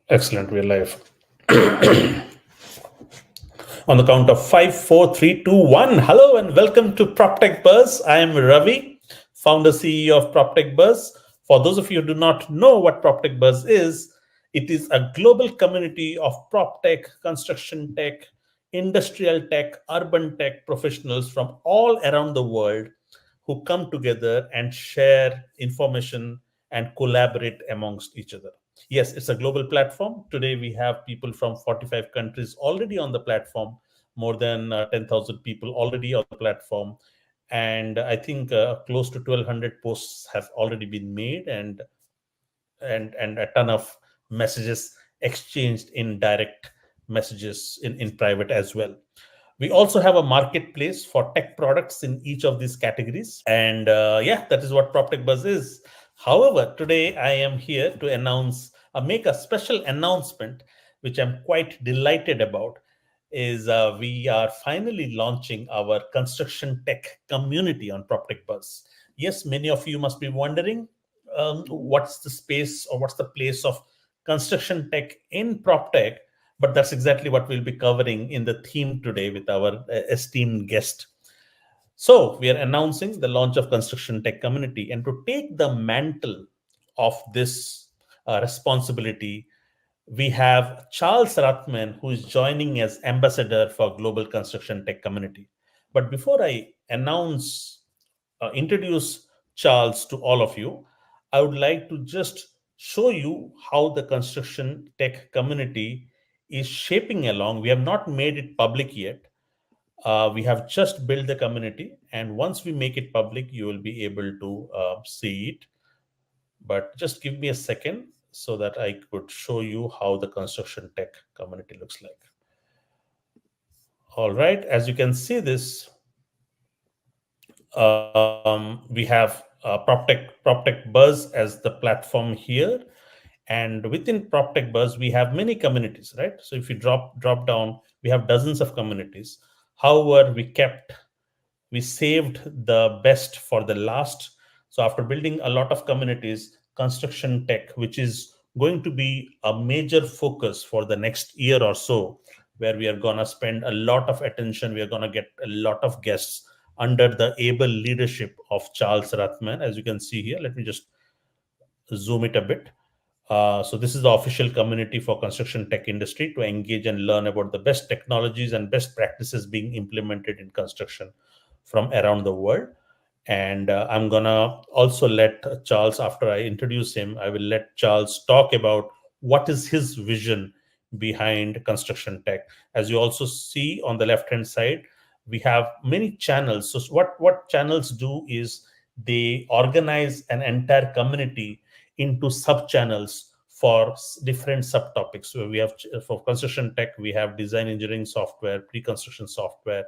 Excellent. We're live. On the count of 5, 4, 3, 2, 1. Hello and welcome to PropTech Buzz. I am Ravi, founder CEO of PropTech Buzz. For those of you who do not know what PropTech Buzz is, it is a global community of PropTech, construction tech, industrial tech, urban tech professionals from all around the world who come together and share information and collaborate amongst each other. Yes, it's a global platform. Today, we have people from 45 countries already on the platform, more than 10,000 people already on the platform. And I think close to 1,200 posts have already been made, and a ton of messages exchanged in direct messages in private as well. We also have a marketplace for tech products in each of these categories. And yeah, that is what PropTech Buzz is. However, today I am here to make a special announcement, which I'm quite delighted about, is we are finally launching our construction tech community on PropTech Buzz. Yes, many of you must be wondering what's the space or what's the place of construction tech in PropTech, but that's exactly what we'll be covering in the theme today with our esteemed guest. So we are announcing the launch of Construction Tech Community, and to take the mantle of this responsibility, we have Charles Rathman, who is joining as ambassador for Global Construction Tech Community. But before I introduce Charles to all of you, I would like to just show you how the construction tech community is shaping along. We have not made it public yet. We have just built the community, and once we make it public, you will be able to see it. But just give me a second so that I could show you how the construction tech community looks like. All right, as you can see this, we have PropTech Buzz as the platform here. And within PropTech Buzz, we have many communities, right? So if you drop down, we have dozens of communities. However, we saved the best for the last. So after building a lot of communities, construction tech, which is going to be a major focus for the next year or so, where we are going to spend a lot of attention, we are going to get a lot of guests under the able leadership of Charles Rathman. As you can see here, let me just zoom it a bit. So this is the official community for construction tech industry to engage and learn about the best technologies and best practices being implemented in construction from around the world. And I'm gonna also let Charles, after I introduce him, I will let Charles talk about what is his vision behind construction tech. As you also see on the left-hand side, we have many channels. So what channels do is they organize an entire community into sub-channels for different subtopics. So we have, for construction tech, we have design engineering software, pre-construction software,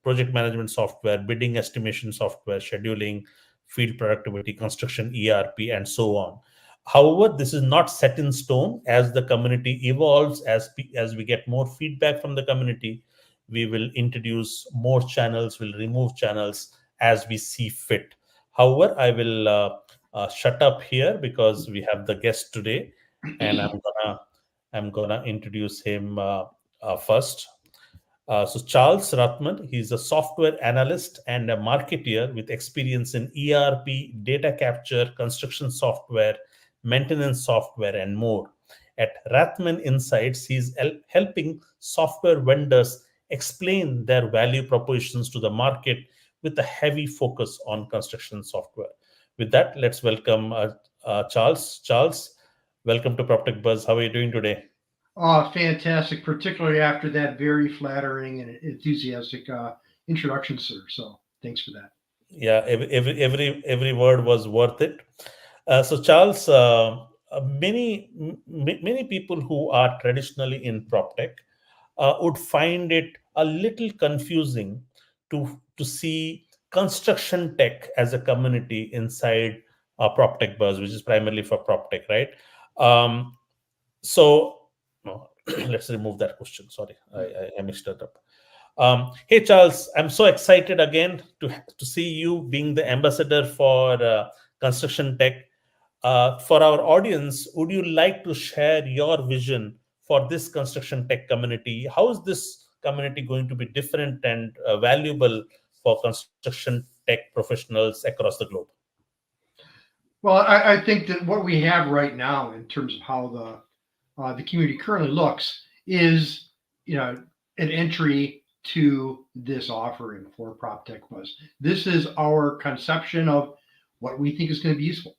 project management software, bidding estimation software, scheduling, field productivity, construction ERP, and so on. However, this is not set in stone. As the community evolves, as we get more feedback from the community, we will introduce more channels, we'll remove channels as we see fit. However, I will shut up here because we have the guest today, and I'm gonna introduce him first. So Charles Rathman, he's a software analyst and a marketeer with experience in ERP, data capture, construction software, maintenance software, and more. At Rathman Insights, he's helping software vendors explain their value propositions to the market with a heavy focus on construction software. With that, let's welcome Charles. Charles, welcome to PropTech Buzz. How are you doing today? Oh, fantastic, particularly after that very flattering and enthusiastic introduction, sir. So thanks for that. Yeah, every word was worth it. So Charles, many people who are traditionally in PropTech would find it a little confusing to see construction tech as a community inside PropTech Buzz, which is primarily for PropTech, right? So no, let's remove that question. Sorry, I mixed it up. Hey Charles, I'm so excited again to see you being the ambassador for construction tech. For our audience, would you like to share your vision for this construction tech community? How is this community going to be different and valuable for construction tech professionals across the globe? Well, I think that what we have right now in terms of how the community currently looks is, an entry to this offering for PropTech Buzz. This is our conception of what we think is going to be useful.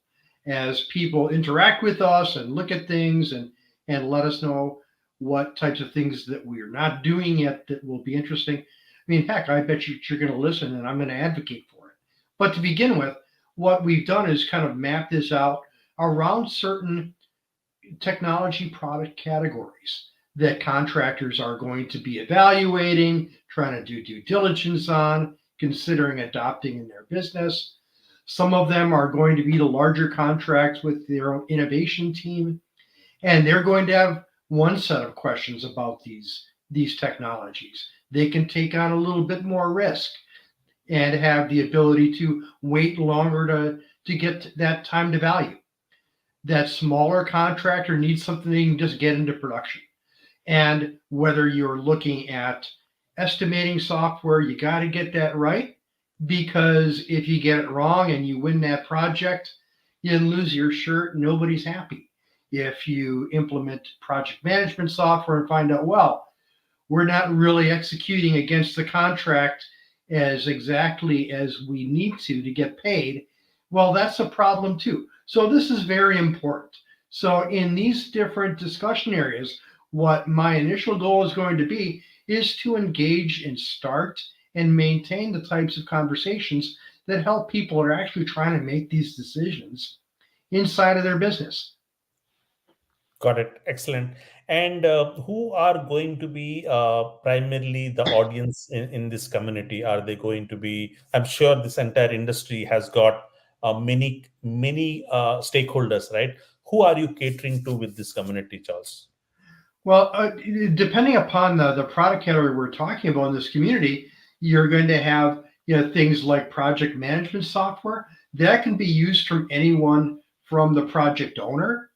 As people interact with us and look at things and let us know what types of things that we're not doing yet that will be interesting. I mean, heck, I bet you're going to listen and I'm going to advocate for it. But to begin with, what we've done is kind of map this out around certain technology product categories that contractors are going to be evaluating, trying to do due diligence on, considering adopting in their business. Some of them are going to be the larger contracts with their own innovation team, and they're going to have one set of questions about these technologies. They can take on a little bit more risk and have the ability to wait longer to get that time to value. That smaller contractor needs something they can just get into production. And whether you're looking at estimating software, you got to get that right, because if you get it wrong and you win that project, you lose your shirt, nobody's happy. If you implement project management software and find out, well, we're not really executing against the contract as exactly as we need to get paid, well, that's a problem too. So this is very important. So in these different discussion areas, what my initial goal is going to be is to engage and start and maintain the types of conversations that help people who are actually trying to make these decisions inside of their business. Got it. Excellent. And who are going to be primarily the audience in this community? Are they going to be? I'm sure this entire industry has got many stakeholders, right? Who are you catering to with this community, Charles? Well, depending upon the product category we're talking about in this community, you're going to have things like project management software that can be used from anyone from the project owner,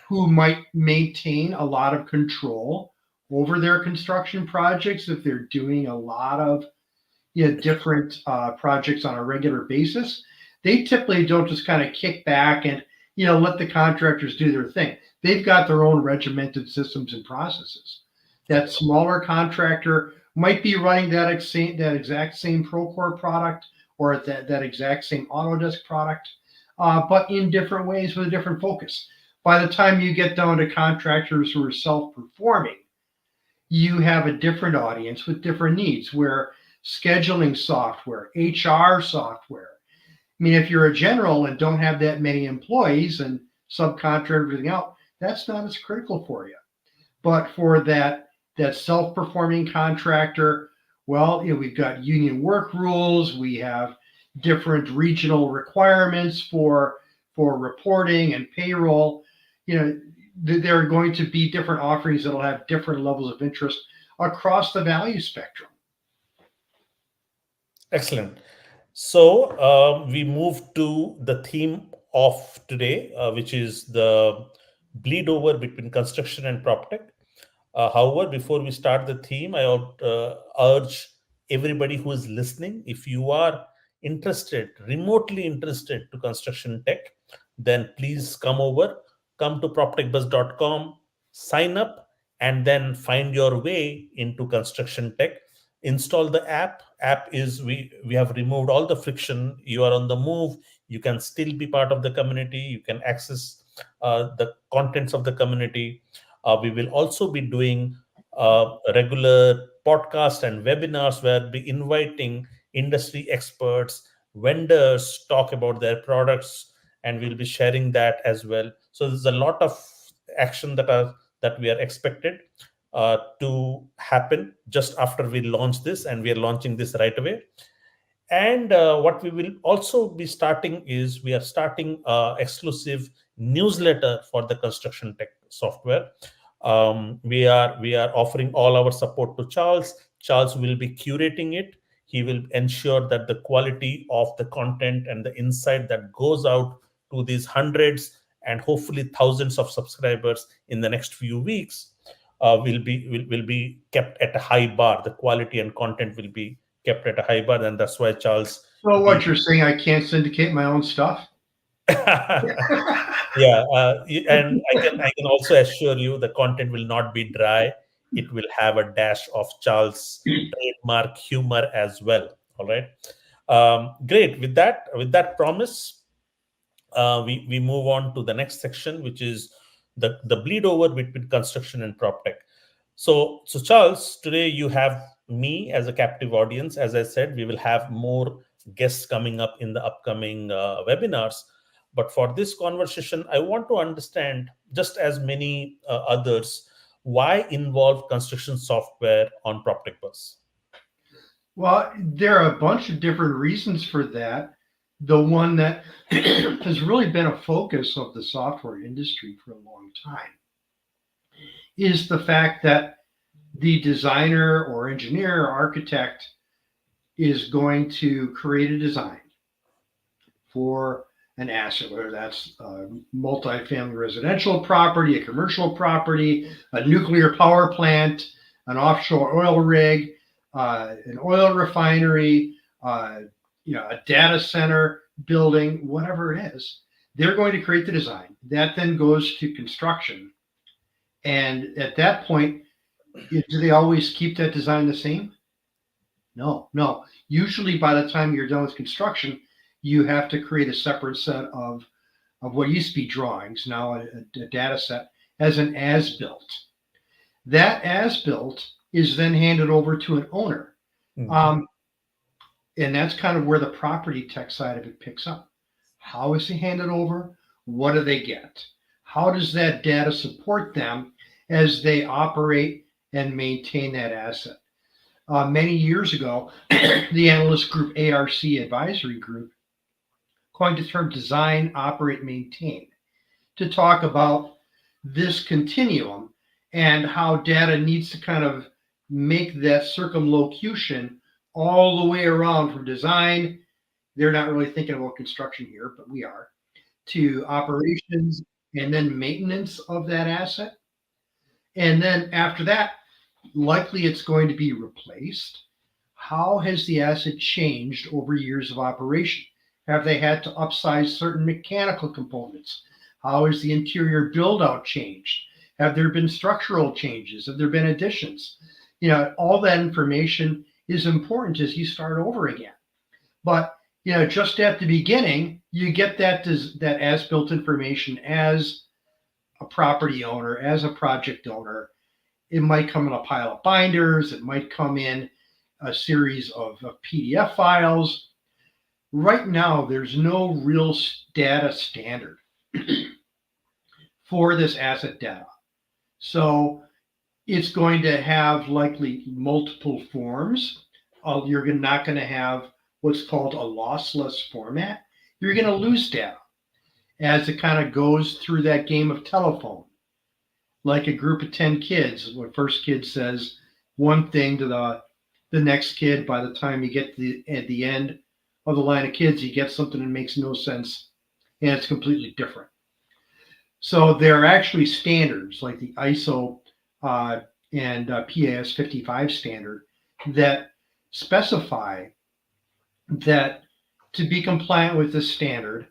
who might maintain a lot of control over their construction projects if they're doing a lot of different projects on a regular basis. They typically don't just kind of kick back and let the contractors do their thing. They've got their own regimented systems and processes. That smaller contractor might be running that exact same Procore product or that exact same Autodesk product, but in different ways with a different focus. By the time you get down to contractors who are self-performing, you have a different audience with different needs, where scheduling software, HR software. I mean, if you're a general and don't have that many employees and subcontract everything out, that's not as critical for you. But for that self-performing contractor, well, we've got union work rules, we have different regional requirements for reporting and payroll. There are going to be different offerings that'll have different levels of interest across the value spectrum. Excellent. So we move to the theme of today, which is the bleed over between construction and PropTech. However, before we start the theme, I would urge everybody who is listening, if you are remotely interested to construction tech, then please come to proptechbuzz.com, sign up, and then find your way into construction tech. Install the app. We have removed all the friction. You are on the move. You can still be part of the community. You can access the contents of the community. We will also be doing regular podcasts and webinars where we'll be inviting industry experts, vendors, talk about their products, and we'll be sharing that as well. So there's a lot of action that we are expected to happen just after we launch this, and we are launching this right away. And what we will also be starting is we are starting exclusive newsletter for the construction tech software. We are offering all our support to Charles. Charles will be curating it. He will ensure that the quality of the content and the insight that goes out to these hundreds and hopefully thousands of subscribers in the next few weeks, will be kept at a high bar. The quality and content will be kept at a high bar, and that's why, Charles. So what you're saying, I can't syndicate my own stuff? Yeah, and I can also assure you the content will not be dry. It will have a dash of Charles' trademark humor as well. All right, great. With that promise, we move on to the next section, which is the bleed over between construction and PropTech. So Charles, today you have me as a captive audience. As I said, we will have more guests coming up in the upcoming webinars. But for this conversation, I want to understand, just as many others, why involve construction software on PropTech Bus? Well, there are a bunch of different reasons for that. The one that has really been a focus of the software industry for a long time is the fact that the designer or engineer or architect is going to create a design for an asset, whether that's a multifamily residential property, a commercial property, a nuclear power plant, an offshore oil rig, an oil refinery, a data center building, whatever it is. They're going to create the design. That then goes to construction. And at that point, do they always keep that design the same? No. Usually by the time you're done with construction, you have to create a separate set of what used to be drawings, now a data set, as an as-built. That as-built is then handed over to an owner. Mm-hmm. And that's kind of where the property tech side of it picks up. How is it handed over? What do they get? How does that data support them as they operate and maintain that asset? Many years ago, the analyst group ARC Advisory Group coined the term design, operate, maintain to talk about this continuum and how data needs to kind of make that circumlocution all the way around from design. They're not really thinking about construction here, but we are, to operations and then maintenance of that asset. And then after that, likely it's going to be replaced. How has the asset changed over years of operation? Have they had to upsize certain mechanical components? How has the interior build out changed? Have there been structural changes? Have there been additions? All that information is important as you start over again. But, just at the beginning, you get that as-built information as a property owner, as a project owner. It might come in a pile of binders. It might come in a series of PDF files. Right now, there's no real data standard for this asset data. So it's going to have likely multiple forms. You're not going to have what's called a lossless format. You're going to lose data as it kind of goes through that game of telephone. Like a group of 10 kids, the first kid says one thing to the next kid. By the time you get at the end of the line of kids, you get something that makes no sense, and it's completely different. So there are actually standards like the ISO and PAS 55 standard that specify that to be compliant with this standard,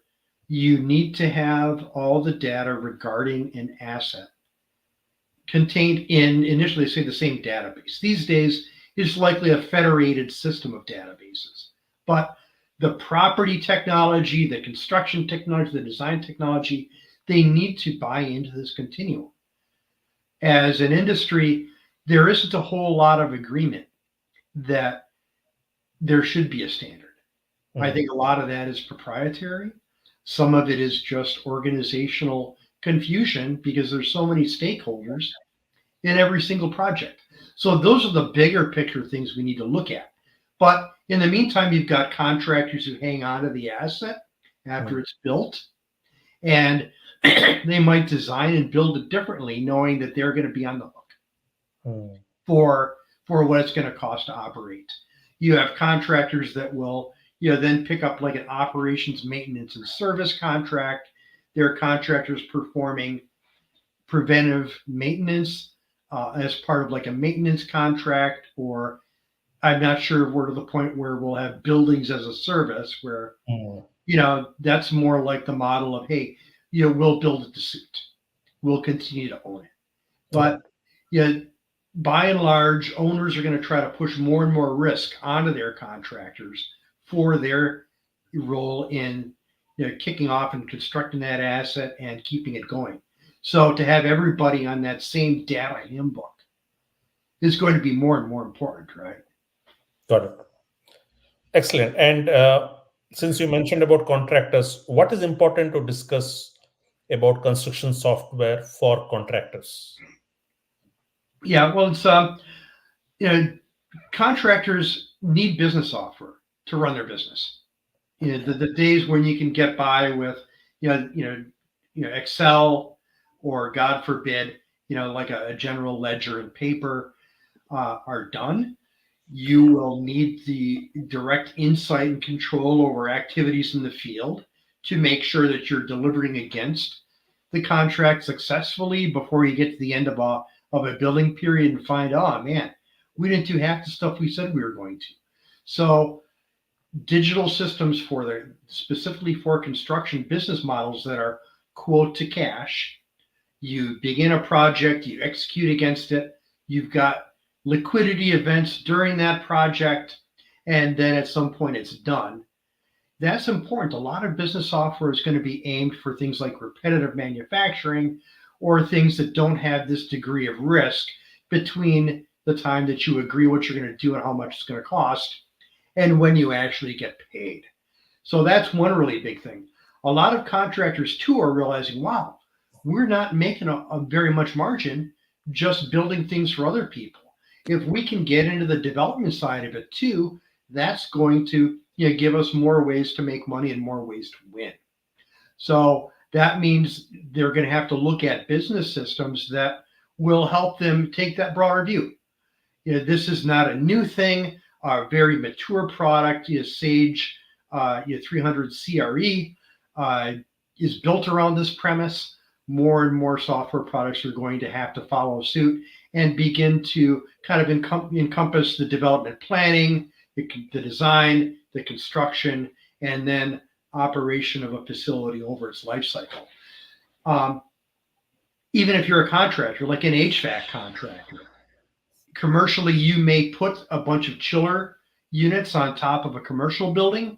you need to have all the data regarding an asset contained in, initially say, the same database. These days, it's likely a federated system of databases. But the property technology, the construction technology, the design technology, they need to buy into this continuum. As an industry, there isn't a whole lot of agreement that there should be a standard. Mm-hmm. I think a lot of that is proprietary. Some of it is just organizational confusion because there's so many stakeholders in every single project. So those are the bigger picture things we need to look at. But in the meantime, you've got contractors who hang on to the asset after it's built, and they might design and build it differently, knowing that they're going to be on the hook for what it's going to cost to operate. You have contractors that will then pick up like an operations, maintenance, and service contract their contractors performing preventive maintenance as part of like a maintenance contract, or I'm not sure if we're to the point where we'll have buildings as a service where, that's more like the model of, hey, we'll build it to suit. We'll continue to own it. But by and large, owners are going to try to push more and more risk onto their contractors for their role in kicking off and constructing that asset and keeping it going. So to have everybody on that same data hymn book is going to be more and more important, right? Got it. Excellent. And since you mentioned about contractors, what is important to discuss about construction software for contractors? Yeah, well, it's contractors need business software to run their business. The days when you can get by with Excel, or God forbid, like a general ledger and paper are done. You will need the direct insight and control over activities in the field to make sure that you're delivering against the contract successfully before you get to the end of a billing period and find, oh man, we didn't do half the stuff we said we were going to. So digital systems specifically for construction business models that are quote to cash. You begin a project, you execute against it, you've got liquidity events during that project, and then at some point it's done. That's important. A lot of business software is going to be aimed for things like repetitive manufacturing or things that don't have this degree of risk between the time that you agree what you're going to do and how much it's going to cost and when you actually get paid. So that's one really big thing. A lot of contractors too are realizing, wow, we're not making a very much margin just building things for other people. If we can get into the development side of it too, that's going to give us more ways to make money and more ways to win. So that means they're going to have to look at business systems that will help them take that broader view. This is not a new thing. A very mature product, Sage 300 CRE is built around this premise. More and more software products are going to have to follow suit and begin to kind of encompass the development planning, the design, the construction, and then operation of a facility over its life cycle. Even if you're a contractor, like an HVAC contractor, commercially, you may put a bunch of chiller units on top of a commercial building.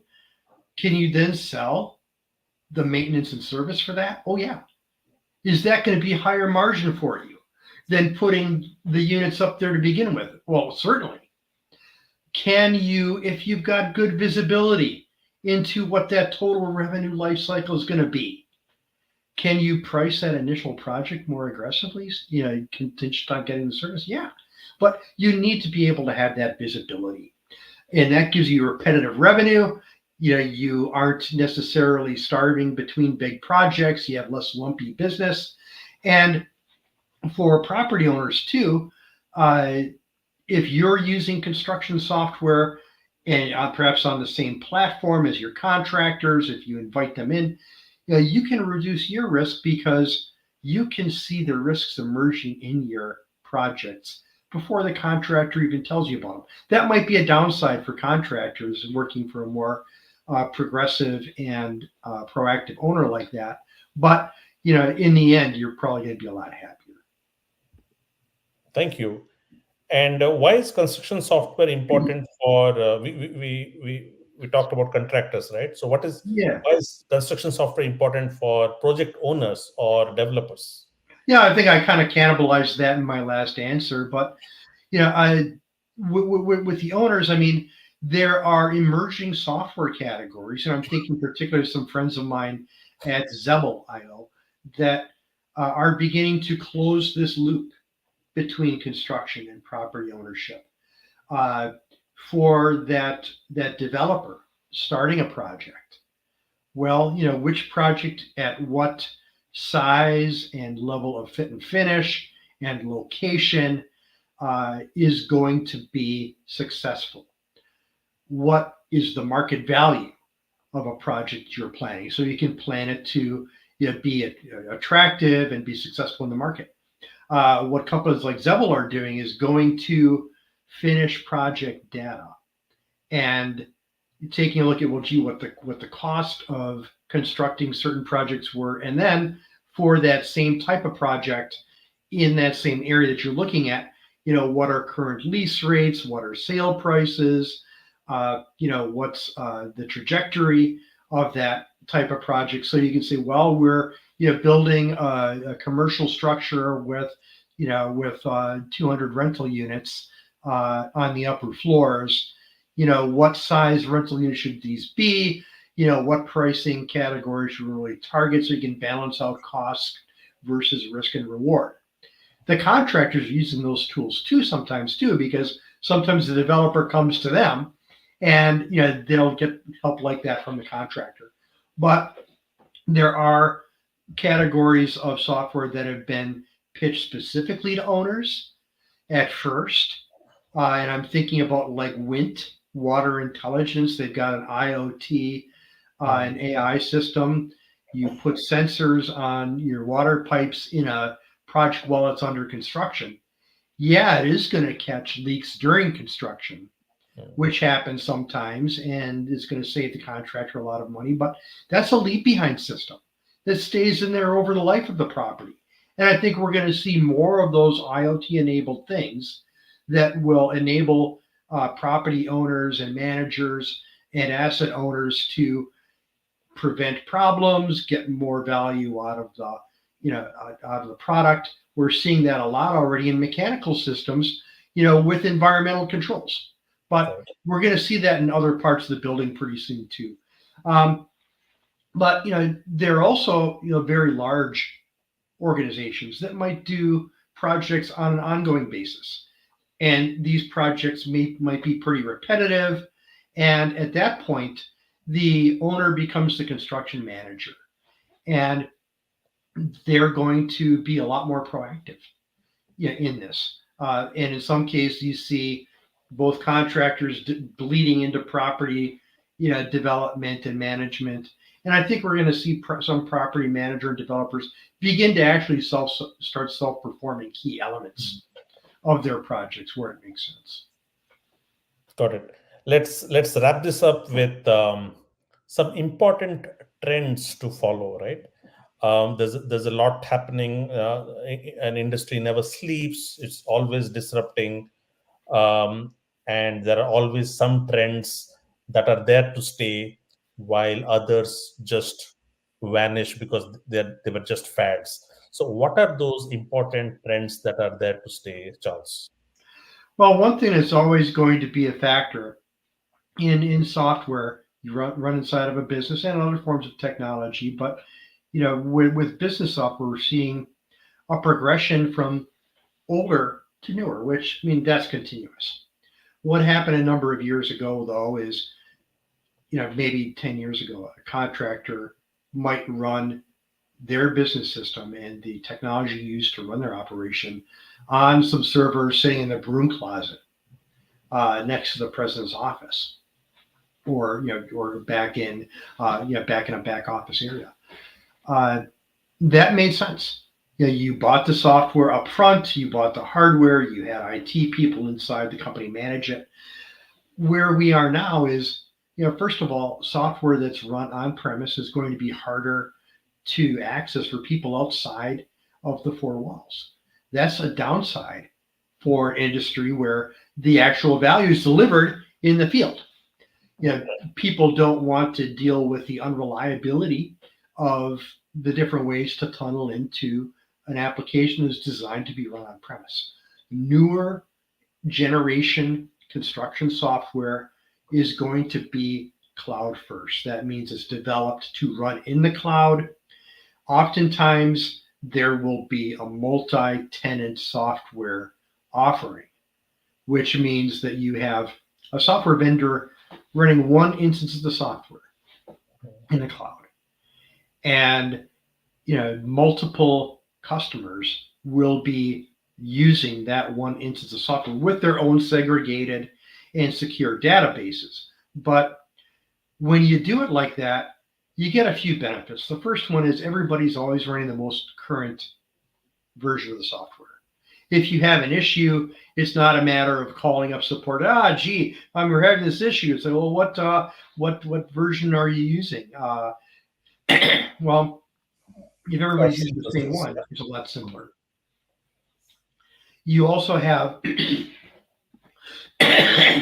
Can you then sell the maintenance and service for that? Oh, yeah. Is that going to be higher margin for you than putting the units up there to begin with? Well, certainly. Can you, if you've got good visibility into what that total revenue life cycle is going to be, can you price that initial project more aggressively, contingent on getting the service? Yeah. But you need to be able to have that visibility. And that gives you repetitive revenue. You aren't necessarily starving between big projects. You have less lumpy business. And for property owners too, if you're using construction software and perhaps on the same platform as your contractors, if you invite them in, you can reduce your risk because you can see the risks emerging in your projects before the contractor even tells you about them. That might be a downside for contractors working for a more progressive and proactive owner like that. But, in the end, you're probably going to be a lot happier. Thank you. And why is construction software important for, we talked about contractors, right? So why is construction software important for project owners or developers? Yeah, I think I kind of cannibalized that in my last answer, but with the owners, I mean, there are emerging software categories, and I'm thinking particularly some friends of mine at Zebel.io that are beginning to close this loop between construction and property ownership. For that developer starting a project, well, which project at what size and level of fit and finish and location is going to be successful? What is the market value of a project you're planning? So you can plan it to be attractive and be successful in the market. What companies like Zevel are doing is going to finished project data and taking a look at, well, gee, what the cost of constructing certain projects were, and then for that same type of project in that same area that you're looking at, what are current lease rates, what are sale prices, what's the trajectory of that type of project. So you can say, well, we're building a commercial structure with 200 rental units on the upper floors. What size rental units should these be? What pricing categories should we really target, so you can balance out cost versus risk and reward. The contractors are using those tools sometimes too, because sometimes the developer comes to them and they'll get help like that from the contractor. But there are categories of software that have been pitched specifically to owners at first. And I'm thinking about like WINT, Water Intelligence. They've got an IoT, an AI system. You put sensors on your water pipes in a project while it's under construction. Yeah, it is going to catch leaks during construction, which happens sometimes, and it's going to save the contractor a lot of money. But that's a leave behind system that stays in there over the life of the property. And I think we're going to see more of those IoT enabled things that will enable property owners and managers and asset owners to prevent problems, get more value out of the product. We're seeing that a lot already in mechanical systems, with environmental controls. But we're going to see that in other parts of the building pretty soon too. But there are also very large organizations that might do projects on an ongoing basis, and these projects might be pretty repetitive. And at that point, the owner becomes the construction manager, and they're going to be a lot more proactive in this. And in some cases, you see both contractors bleeding into property, development and management. And I think we're going to see some property manager and developers begin to actually start self-performing key elements of their projects where it makes sense. Got it. Let's wrap this up with some important trends to follow, right? There's a lot happening. An industry never sleeps. It's always disrupting. And there are always some trends that are there to stay, while others just vanish because they were just fads. So what are those important trends that are there to stay, Charles? Well, one thing that's always going to be a factor in software you run inside of a business and other forms of technology, but with business software, we're seeing a progression from older to newer, which that's continuous. What happened a number of years ago, though, is maybe 10 years ago, a contractor might run their business system and the technology used to run their operation on some servers sitting in the broom closet next to the president's office, or back in a back office area. That made sense. You bought the software up front, you bought the hardware, you had IT people inside the company manage it. Where we are now is, first of all, software that's run on premise is going to be harder to access for people outside of the four walls. That's a downside for an industry where the actual value is delivered in the field. People don't want to deal with the unreliability of the different ways to tunnel into an application that's designed to be run on premise. Newer generation construction software is going to be cloud first. That means it's developed to run in the cloud. Oftentimes, there will be a multi-tenant software offering, which means that you have a software vendor running one instance of the software in the cloud. And multiple customers will be using that one instance of software with their own segregated and secure databases. But when you do it like that, You get a few benefits. The first one is everybody's always running the most current version of the software. If you have an issue, it's not a matter of calling up support. Gee, we're having this issue. So, well, what version are you using? Well, if everybody's using the same one, it's a lot simpler. You also have,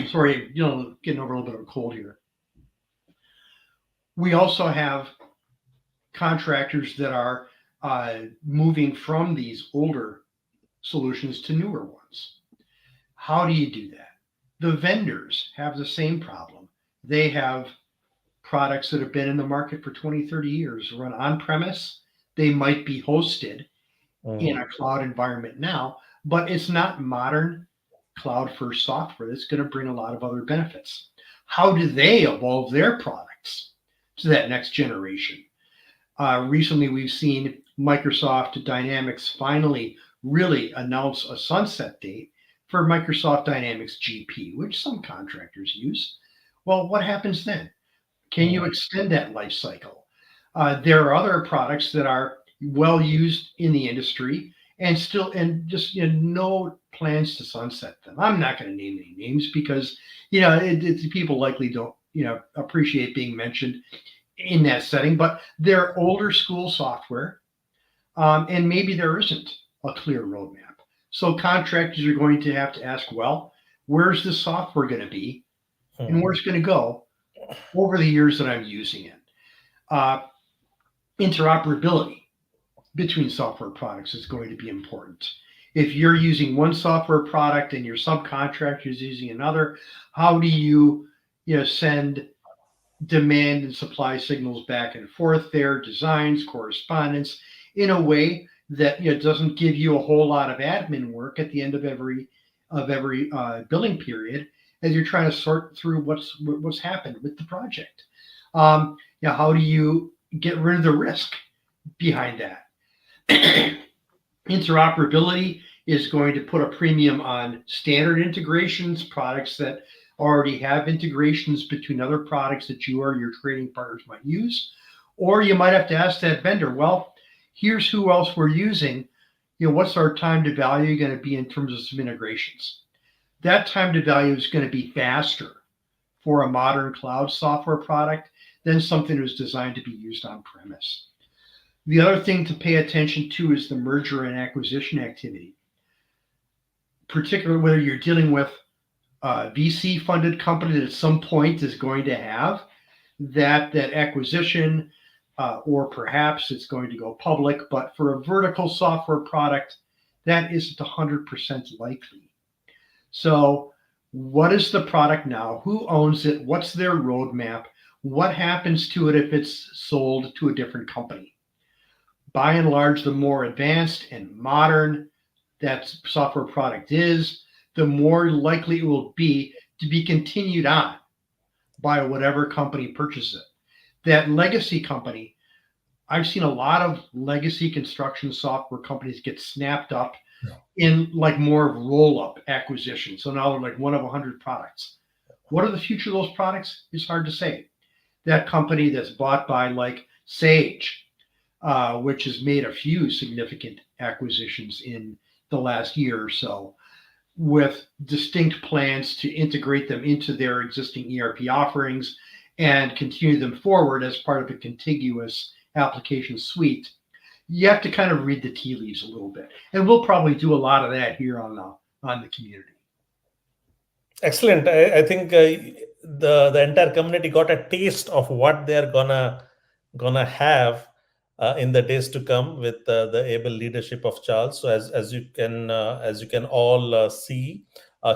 sorry, getting over a little bit of a cold here. We also have contractors that are moving from these older solutions to newer ones. How do you do that? The vendors have the same problem. They have products that have been in the market for 20, 30 years, run on premise. They might be hosted in a cloud environment now, but it's not modern cloud first software that's going to bring a lot of other benefits. How do they evolve their products to that next generation? Recently, we've seen Microsoft Dynamics finally really announce a sunset date for Microsoft Dynamics GP, which some contractors use. Well, what happens then? Can you extend that life cycle? There are other products that are well used in the industry and just no plans to sunset them. I'm not going to name any names because people likely don't appreciate being mentioned in that setting, but they're older school software, and maybe there isn't a clear roadmap. So contractors are going to have to ask, well, where's the software going to be, and where's it going to go over the years that I'm using it? Interoperability between software products is going to be important. If you're using one software product and your subcontractor is using another, how do you send demand and supply signals back and forth there, designs, correspondence, in a way that doesn't give you a whole lot of admin work at the end of every billing period as you're trying to sort through what's happened with the project. How do you get rid of the risk behind that? Interoperability is going to put a premium on standard integrations, products that already have integrations between other products that you or your trading partners might use. Or you might have to ask that vendor, well, here's who else we're using. What's our time to value going to be in terms of some integrations? That time to value is going to be faster for a modern cloud software product than something that was designed to be used on premise. The other thing to pay attention to is the merger and acquisition activity, particularly whether you're dealing with a VC-funded company that at some point is going to have that acquisition, or perhaps it's going to go public. But for a vertical software product, that isn't 100% likely. So what is the product now? Who owns it? What's their roadmap? What happens to it if it's sold to a different company? By and large, the more advanced and modern that software product is, the more likely it will be to be continued on by whatever company purchases it. That legacy company, I've seen a lot of legacy construction software companies get snapped up in like more of roll-up acquisition. So now they're like one of 100 products. What are the future of those products? It's hard to say. That company that's bought by like Sage, which has made a few significant acquisitions in the last year or so, with distinct plans to integrate them into their existing ERP offerings and continue them forward as part of a contiguous application suite. You have to kind of read the tea leaves a little bit, and we'll probably do a lot of that here on the community. Excellent. I think the entire community got a taste of what they're gonna have in the days to come with the able leadership of Charles. So as you can all see,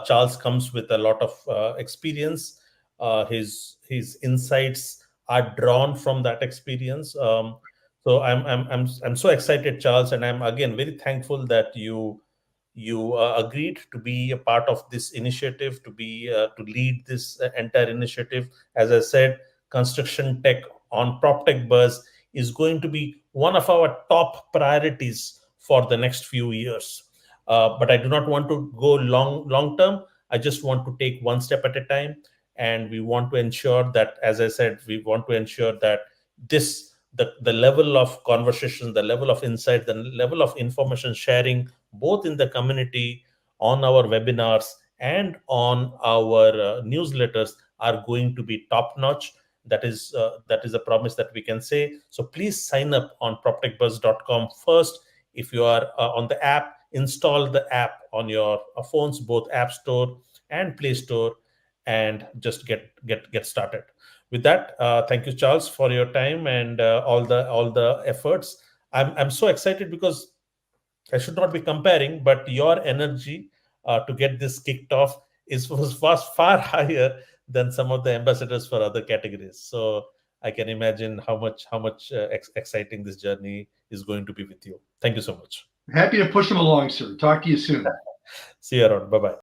Charles comes with a lot of experience. His insights are drawn from that experience. So I'm so excited, Charles, and I'm again very thankful that you agreed to be a part of this initiative, to lead this entire initiative. As I said, construction tech on PropTech Buzz is going to be one of our top priorities for the next few years. But I do not want to go long term. I just want to take one step at a time, and we want to ensure that, as I said, we want to ensure that the level of conversation, the level of insight, the level of information sharing, both in the community, on our webinars, and on our newsletters are going to be top notch. That is a promise that we can say. So please sign up on proptechbuzz.com first. If you are on the app, install the app on your phones, both App Store and Play Store, and just get started. With that, thank you, Charles, for your time and all the efforts. I'm so excited because I should not be comparing, but your energy to get this kicked off was far higher than some of the ambassadors for other categories. So I can imagine how much exciting this journey is going to be with you. Thank you so much. Happy to push them along, sir. Talk to you soon. See you around. Bye bye.